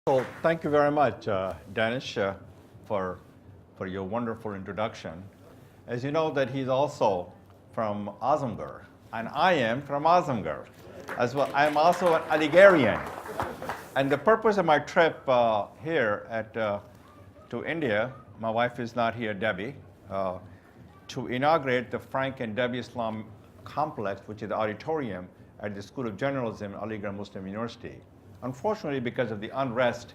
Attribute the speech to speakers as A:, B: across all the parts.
A: Well, thank you very much, Danish, for your wonderful introduction. As you know, that he's also from Azamgarh, and I am from Azamgarh as well. I'm also an Alligerian. And the purpose of my trip here to India, my wife is not here, Debbie, to inaugurate the Frank and Debbie Islam complex, which is the auditorium at the School of Journalism, Aligarh Muslim University. Unfortunately, because of the unrest,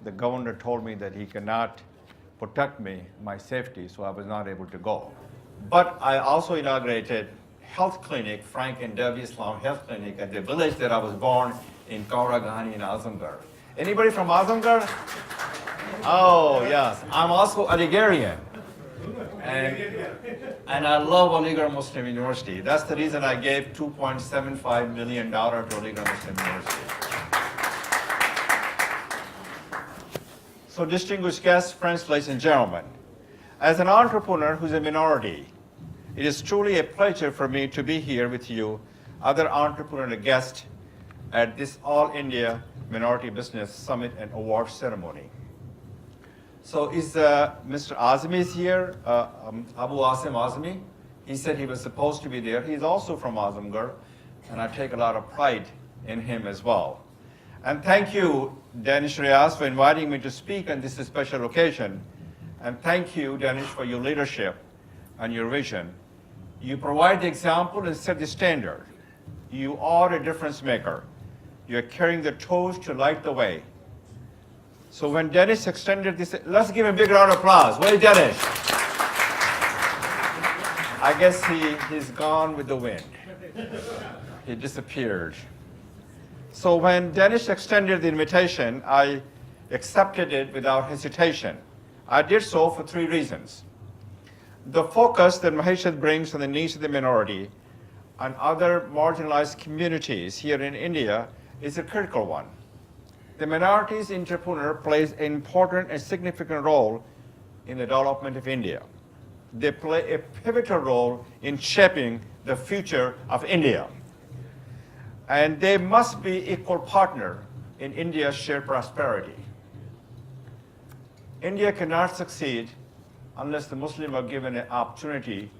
A: the governor told me that he cannot protect me, my safety, so I was not able to go. But I also inaugurated health clinic, Frank and Debbie Islam Health Clinic, at the village that I was born in Kauragani in Azamgarh. Anybody from Azamgarh? Oh, yes. I'm also Alligerian. And I love Aligarh Muslim University. That's the reason I gave $2.75 million to Aligarh Muslim University. So distinguished guests, friends, ladies and gentlemen, as an entrepreneur who's a minority, it is truly a pleasure for me to be here with you, other entrepreneur guests, at this All India Minority Business Summit and Award Ceremony. So is Mr. Azmi is here, Abu Asim Azmi. He said he was supposed to be there. He's also from Azamgarh, and I take a lot of pride in him as well. And thank you, Danish Riaz, for inviting me to speak on this special occasion. And thank you, Danish, for your leadership and your vision. You provide the example and set the standard. You are a difference maker. You're carrying the torch to light the way. So when Dennis extended this, let's give him a big round of applause. Where's Dennis? I guess he's gone with the wind. He disappeared. So when Dennis extended the invitation, I accepted it without hesitation. I did so for three reasons. The focus that Maheshad brings on the needs of the minority and other marginalized communities here in India is a critical one. The minorities entrepreneur plays an important and significant role in the development of India. They play a pivotal role in shaping the future of India. And they must be equal partner in India's shared prosperity. India cannot succeed unless the Muslims are given an opportunity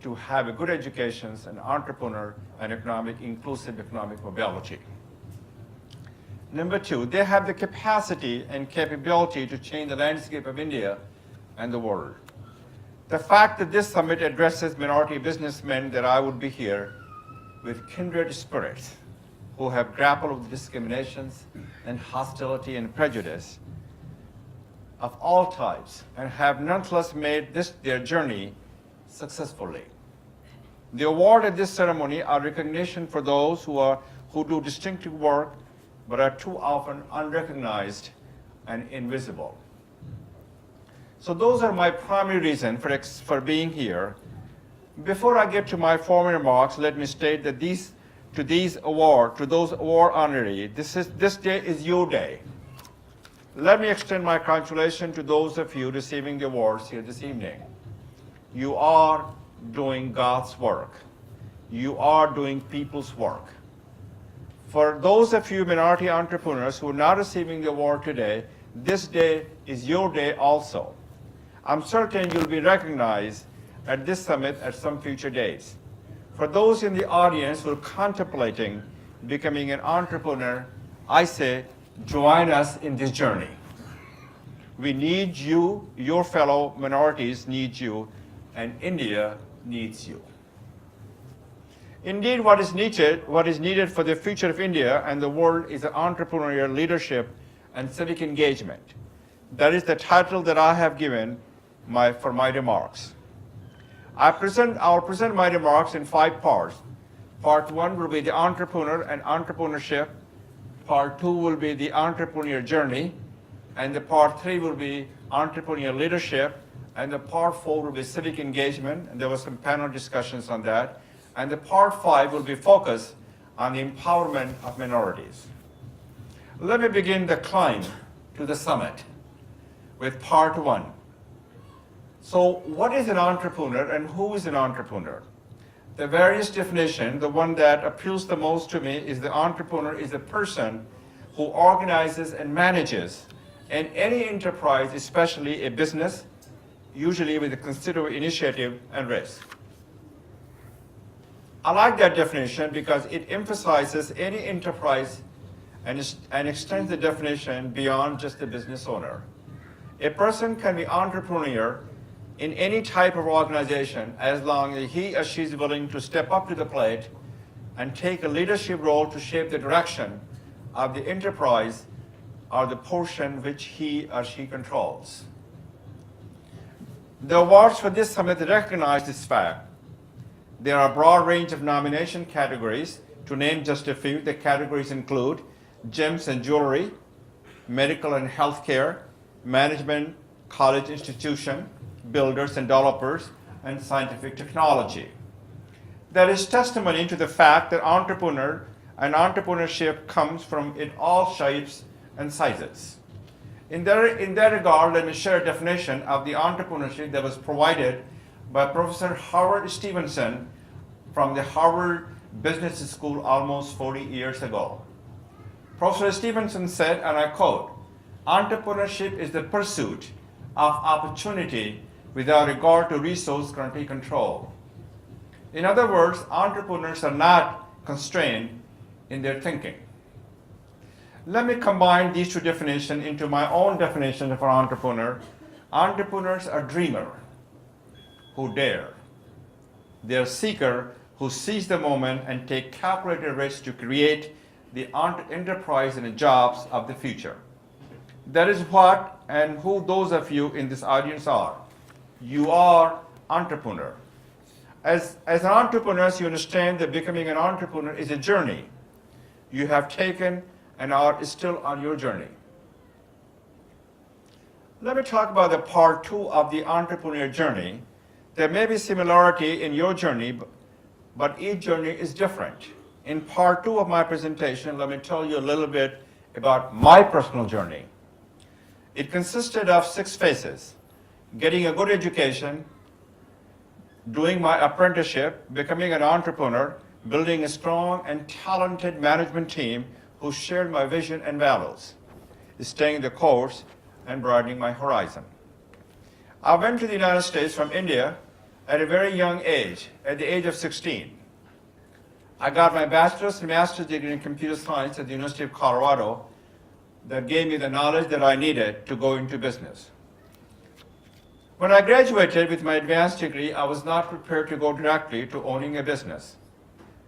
A: to have a good education, an entrepreneur, and inclusive economic mobility. Number two, they have the capacity and capability to change the landscape of India and the world. The fact that this summit addresses minority businessmen, that I would be here with kindred spirits who have grappled with discriminations and hostility and prejudice of all types and have nonetheless made this their journey successfully. The award at this ceremony are recognition for those who do distinctive work but are too often unrecognized and invisible. So those are my primary reasons for being here. Before I get to my formal remarks, let me state that to those award honorees, this day is your day. Let me extend my congratulations to those of you receiving the awards here this evening. You are doing God's work. You are doing people's work. For those of you minority entrepreneurs who are not receiving the award today, this day is your day also. I'm certain you'll be recognized at this summit at some future days. For those in the audience who are contemplating becoming an entrepreneur, I say, join us in this journey. We need you, your fellow minorities need you, and India needs you. Indeed, what is needed for the future of India and the world is entrepreneurial leadership and civic engagement. That is the title that I have given for my remarks. I'll present my remarks in 5 parts. Part 1 will be the entrepreneur and entrepreneurship. Part 2 will be the entrepreneur journey. And the part 3 will be entrepreneurial leadership. And the part 4 will be civic engagement. And there were some panel discussions on that. And the part 5 will be focused on the empowerment of minorities. Let me begin the climb to the summit with part 1. So what is an entrepreneur and who is an entrepreneur? The various definition, the one that appeals the most to me is the entrepreneur is a person who organizes and manages in any enterprise, especially a business, usually with a considerable initiative and risk. I like that definition because it emphasizes any enterprise and extends the definition beyond just the business owner. A person can be entrepreneur in any type of organization as long as he or she is willing to step up to the plate and take a leadership role to shape the direction of the enterprise or the portion which he or she controls. The awards for this summit recognize this fact. There are a broad range of nomination categories. To name just a few, the categories include gems and jewelry, medical and healthcare, management, college institution, builders and developers, and scientific technology. That is testimony to the fact that entrepreneurship comes from in all shapes and sizes. In that regard, let me share a definition of the entrepreneurship that was provided by Professor Howard Stevenson from the Harvard Business School almost 40 years ago. Professor Stevenson said, and I quote, "Entrepreneurship is the pursuit of opportunity without regard to resource currently controlled." In other words, entrepreneurs are not constrained in their thinking. Let me combine these two definitions into my own definition of an entrepreneur. Entrepreneurs are dreamers who dare. They are seekers who seize the moment and take calculated risks to create the enterprise and the jobs of the future. That is what and who those of you in this audience are. You are entrepreneur. As an entrepreneur, you understand that becoming an entrepreneur is a journey. You have taken and are still on your journey. Let me talk about the part 2 of the entrepreneur journey. There may be similarity in your journey, but each journey is different. In part 2 of my presentation, let me tell you a little bit about my personal journey. It consisted of 6 phases: getting a good education, doing my apprenticeship, becoming an entrepreneur, building a strong and talented management team who shared my vision and values, staying the course, and broadening my horizon. I went to the United States from India at a very young age, at the age of 16. I got my bachelor's and master's degree in computer science at the University of Colorado that gave me the knowledge that I needed to go into business. When I graduated with my advanced degree, I was not prepared to go directly to owning a business.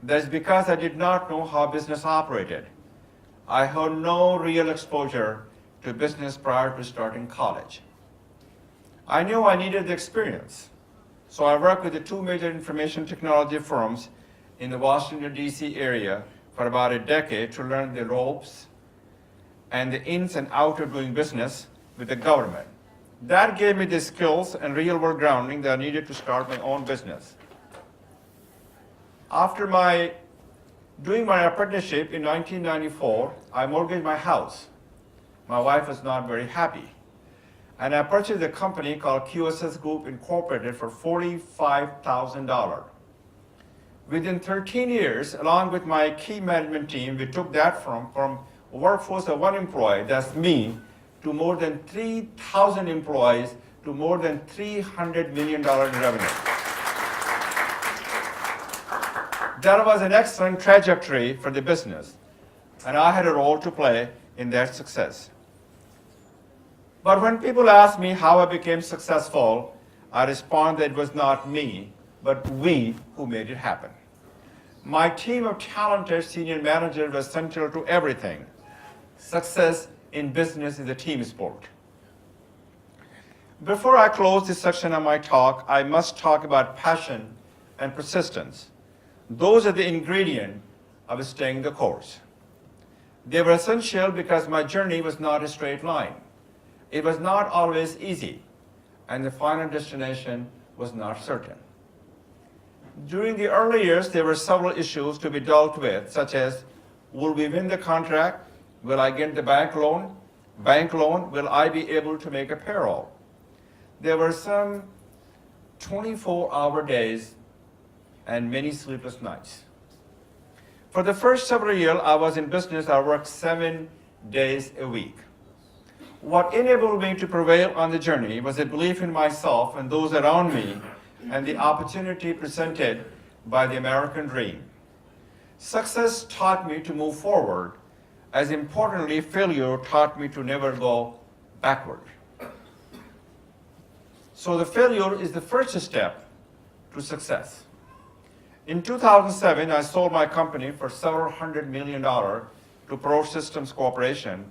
A: That's because I did not know how business operated. I had no real exposure to business prior to starting college. I knew I needed the experience, so I worked with the 2 major information technology firms in the Washington, D.C. area for about a decade to learn the ropes and the ins and outs of doing business with the government. That gave me the skills and real-world grounding that I needed to start my own business. After doing my apprenticeship in 1994, I mortgaged my house. My wife was not very happy. And I purchased a company called QSS Group Incorporated for $45,000. Within 13 years, along with my key management team, we took that from a workforce of 1 employee, that's me, to more than 3,000 employees, to more than $300 million in revenue. That was an excellent trajectory for the business, and I had a role to play in that success. But when people ask me how I became successful, I respond that it was not me, but we who made it happen. My team of talented senior managers was central to everything. Success in business is a team sport. Before I close this section of my talk, I must talk about passion and persistence. Those are the ingredients of staying the course. They were essential because my journey was not a straight line. It was not always easy, and the final destination was not certain. During the early years, there were several issues to be dealt with, such as, will we win the contract? Will I get the bank loan? Will I be able to make a payroll? There were some 24-hour days and many sleepless nights. For the first several years I was in business, I worked 7 days a week. What enabled me to prevail on the journey was a belief in myself and those around me and the opportunity presented by the American dream. Success taught me to move forward. As importantly, failure taught me to never go backward. So the failure is the first step to success. In 2007, I sold my company for several $100 million to Pro Systems Corporation.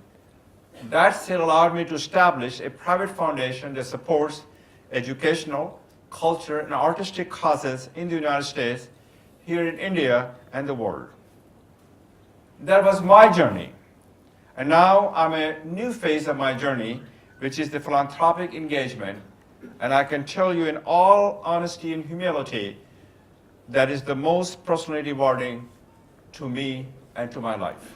A: That sale allowed me to establish a private foundation that supports educational, culture, and artistic causes in the United States, here in India, and the world. That was my journey. And now I'm in a new phase of my journey, which is the philanthropic engagement. And I can tell you in all honesty and humility, that is the most personally rewarding to me and to my life.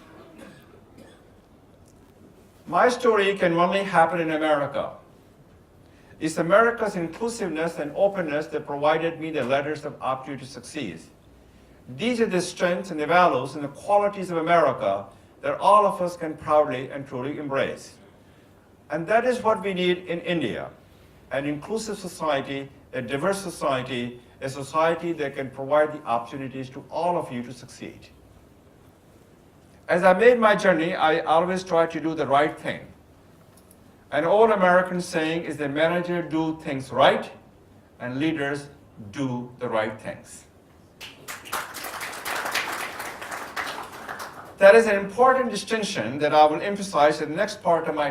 A: My story can only happen in America. It's America's inclusiveness and openness that provided me the letters of opportunity to succeed. These are the strengths and the values and the qualities of America that all of us can proudly and truly embrace. And that is what we need in India, an inclusive society, a diverse society, a society that can provide the opportunities to all of you to succeed. As I made my journey, I always try to do the right thing. An old American saying is that managers do things right and leaders do the right things. That is an important distinction that I will emphasize in the next part of my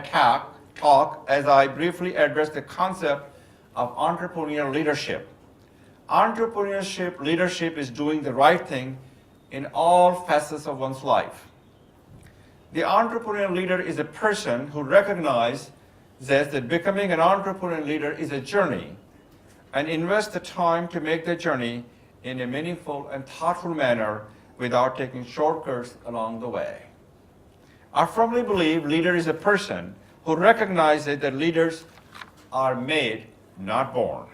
A: talk as I briefly address the concept of entrepreneurial leadership. Entrepreneurship leadership is doing the right thing in all facets of one's life. The entrepreneurial leader is a person who recognizes that becoming an entrepreneurial leader is a journey and invests the time to make the journey in a meaningful and thoughtful manner without taking shortcuts along the way. I firmly believe leader is a person who recognizes that leaders are made, not born.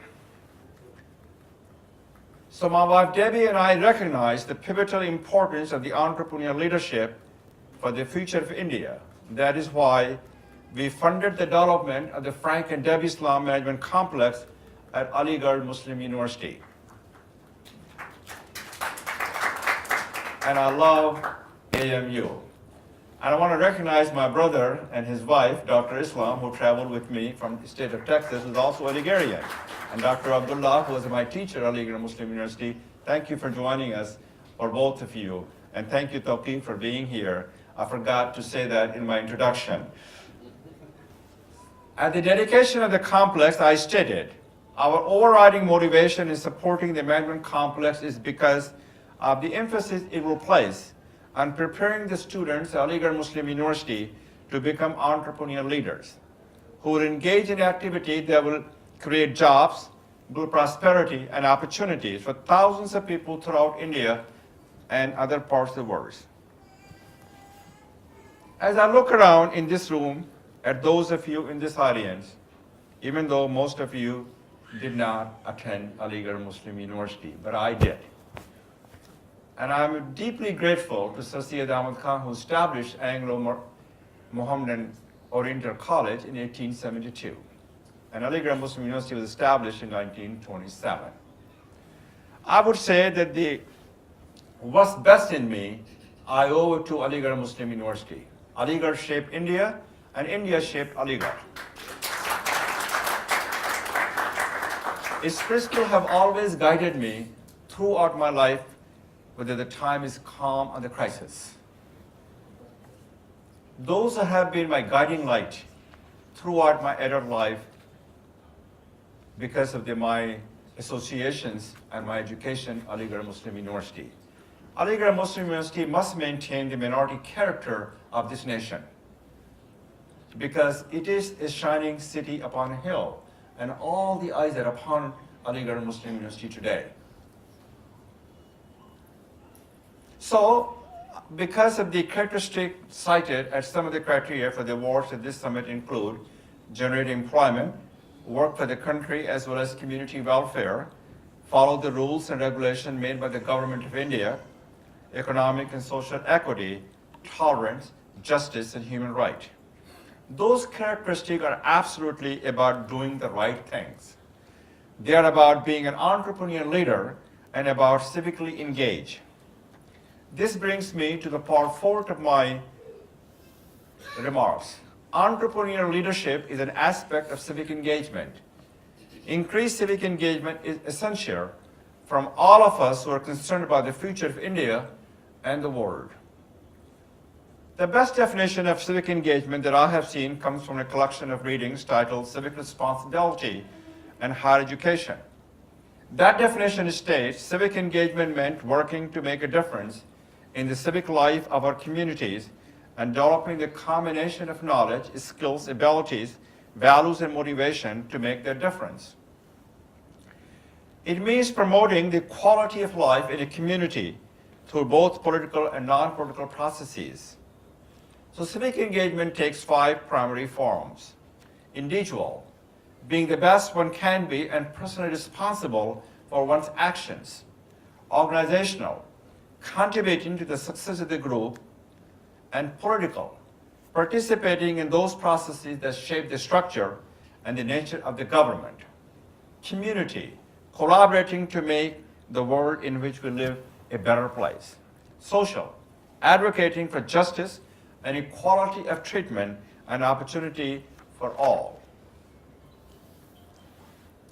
A: So my wife Debbie and I recognize the pivotal importance of the entrepreneurial leadership for the future of India. That is why we funded the development of the Frank and Debbie Islam Management Complex at Aligarh Muslim University. And I love AMU. And I want to recognize my brother and his wife, Dr. Islam, who traveled with me from the state of Texas, who's also Aligarhian. And Dr. Abdullah, who was my teacher at Aligarh Muslim University. Thank you for joining us, for both of you. And thank you, Tawqeef, for being here. I forgot to say that in my introduction. At the dedication of the complex, I stated, our overriding motivation in supporting the management complex is because of the emphasis it will place on preparing the students at Aligarh Muslim University to become entrepreneurial leaders who will engage in activity that will create jobs, build prosperity and opportunities for thousands of people throughout India and other parts of the world. As I look around in this room at those of you in this audience, even though most of you did not attend Aligarh Muslim University, but I did. And I'm deeply grateful to Sir Syed Ahmad Khan, who established Anglo-Mohammedan Oriental College in 1872. And Aligarh Muslim University was established in 1927. I would say that what's best in me, I owe it to Aligarh Muslim University. Aligarh shaped India, and India shaped Aligarh. Its principles have always guided me throughout my life, whether the time is calm or the crisis. Those have been my guiding light throughout my adult life because of my associations and my education at Aligarh Muslim University. Aligarh Muslim University must maintain the minority character of this nation because it is a shining city upon a hill, and all the eyes are upon Aligarh Muslim University today. So, because of the characteristics cited as some of the criteria for the awards at this summit include generate employment, work for the country as well as community welfare, follow the rules and regulations made by the government of India, economic and social equity, tolerance, justice, and human right. Those characteristics are absolutely about doing the right things. They are about being an entrepreneur leader and about civically engaged. This brings me to the part fourth of my remarks. Entrepreneurial leadership is an aspect of civic engagement. Increased civic engagement is essential from all of us who are concerned about the future of India and the world. The best definition of civic engagement that I have seen comes from a collection of readings titled Civic Responsibility and Higher Education. That definition states civic engagement meant working to make a difference in the civic life of our communities and developing the combination of knowledge, skills, abilities, values, and motivation to make that difference. It means promoting the quality of life in a community through both political and non-political processes. So civic engagement takes 5 primary forms. Individual, being the best one can be and personally responsible for one's actions. Organizational, contributing to the success of the group. And political, participating in those processes that shape the structure and the nature of the government. Community, collaborating to make the world in which we live a better place. Social, advocating for justice and equality of treatment and opportunity for all.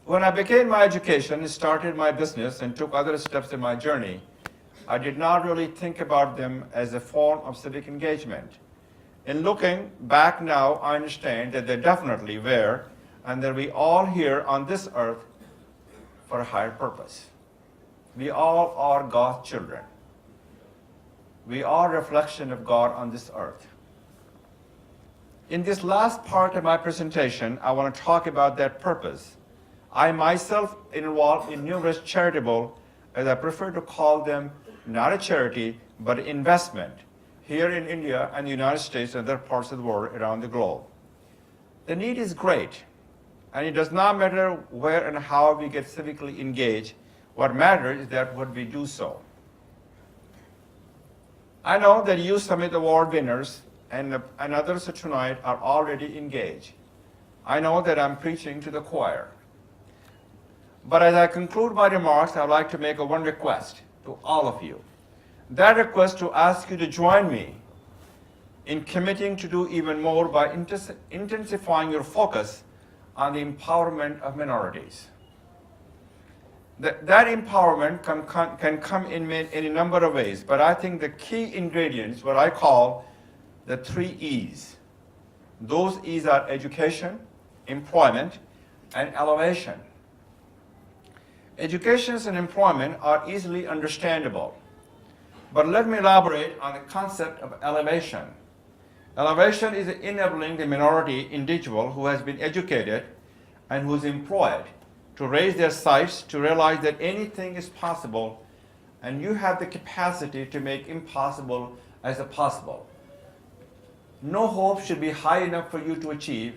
A: When I began my education, started my business, and took other steps in my journey, I did not really think about them as a form of civic engagement. In looking back now, I understand that they definitely were, and that we all here on this earth for a higher purpose. We all are God's children. We are a reflection of God on this earth. In this last part of my presentation, I want to talk about that purpose. I myself involved in numerous charitable, as I prefer to call them, not a charity, but investment, here in India and the United States and other parts of the world around the globe. The need is great, and it does not matter where and how we get civically engaged. What matters is that what we do so. I know that you Summit Award winners and others tonight are already engaged. I know that I'm preaching to the choir. But as I conclude my remarks, I'd like to make one request to all of you. That request to ask you to join me in committing to do even more by intensifying your focus on the empowerment of minorities. That empowerment can come in a number of ways, but I think the key ingredients, what I call the 3 E's. Those E's are education, employment, and elevation. Education and employment are easily understandable, but let me elaborate on the concept of elevation. Elevation is enabling the minority individual who has been educated and who is employed to raise their sights to realize that anything is possible, and you have the capacity to make impossible as a possible. No hope should be high enough for you to achieve,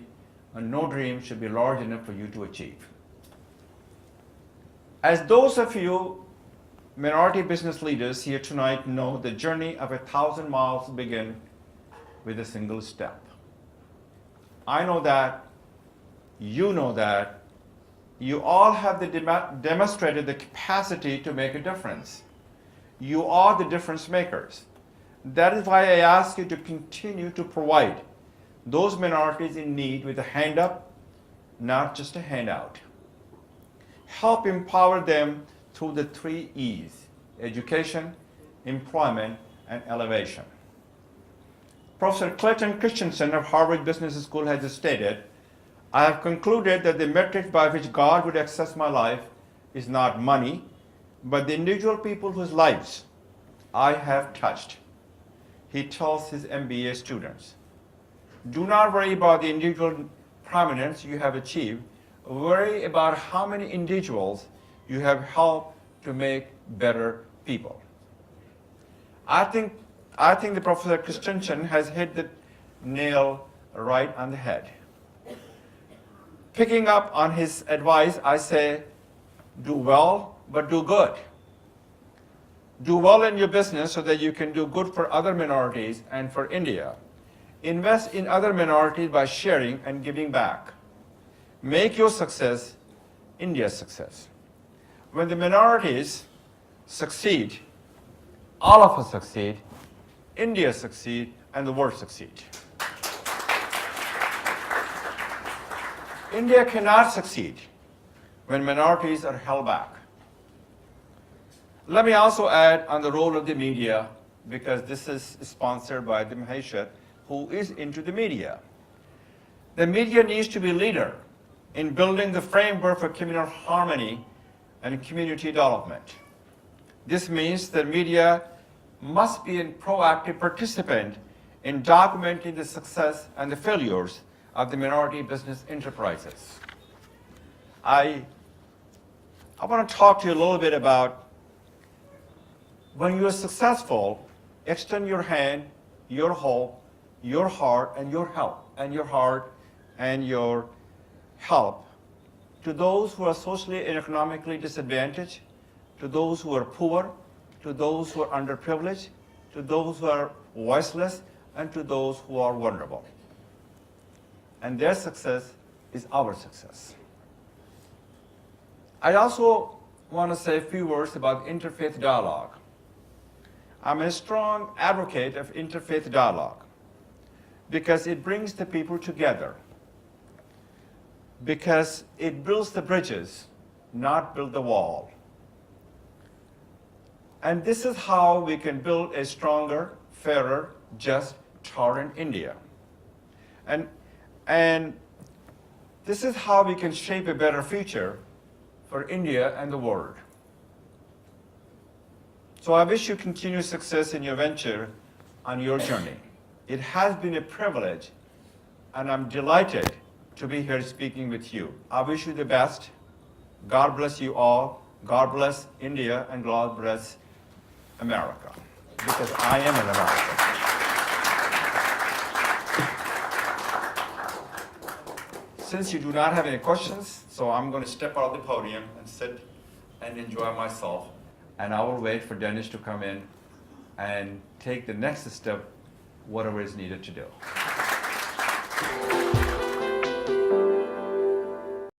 A: and no dream should be large enough for you to achieve. As those of you minority business leaders here tonight know, the journey of 1,000 miles begins with a single step. I know that, you know that, you all have demonstrated the capacity to make a difference. You are the difference makers. That is why I ask you to continue to provide those minorities in need with a hand up, not just a handout. Help empower them through the 3 E's: education, employment, and elevation. Professor Clayton Christensen of Harvard Business School has stated, I have concluded that the metric by which God would assess my life is not money, but the individual people whose lives I have touched. He tells his MBA students, do not worry about the individual prominence you have achieved. Worry about how many individuals you have helped to make better people. I think the Professor Christensen has hit the nail right on the head. Picking up on his advice, I say, do well, but do good. Do well in your business so that you can do good for other minorities and for India. Invest in other minorities by sharing and giving back. Make your success India's success. When the minorities succeed, all of us succeed, India succeed, and the world succeed. India cannot succeed when minorities are held back. Let me also add on the role of the media, because this is sponsored by the Maheshwar, who is into the media. The media needs to be a leader in building the framework for communal harmony and community development. This means that media must be a proactive participant in documenting the success and the failures of the minority business enterprises. I want to talk to you a little bit about when you are successful, extend your hand, your hope, your heart, and your help, to those who are socially and economically disadvantaged, to those who are poor, to those who are underprivileged, to those who are voiceless, and to those who are vulnerable. And their success is our success. I also want to say a few words about interfaith dialogue. I'm a strong advocate of interfaith dialogue because it brings the people together, because it builds the bridges, not build the wall. And this is how we can build a stronger, fairer, just, tolerant India. And this is how we can shape a better future for India and the world. So I wish you continued success in your venture on your journey. It has been a privilege, and I'm delighted to be here speaking with you. I wish you the best. God bless you all. God bless India, and God bless America, because I am an American. Since you do not have any questions, so I'm going to step out of the podium and sit and enjoy myself. And I will wait for Dennis to come in and take the next step, whatever is needed to do.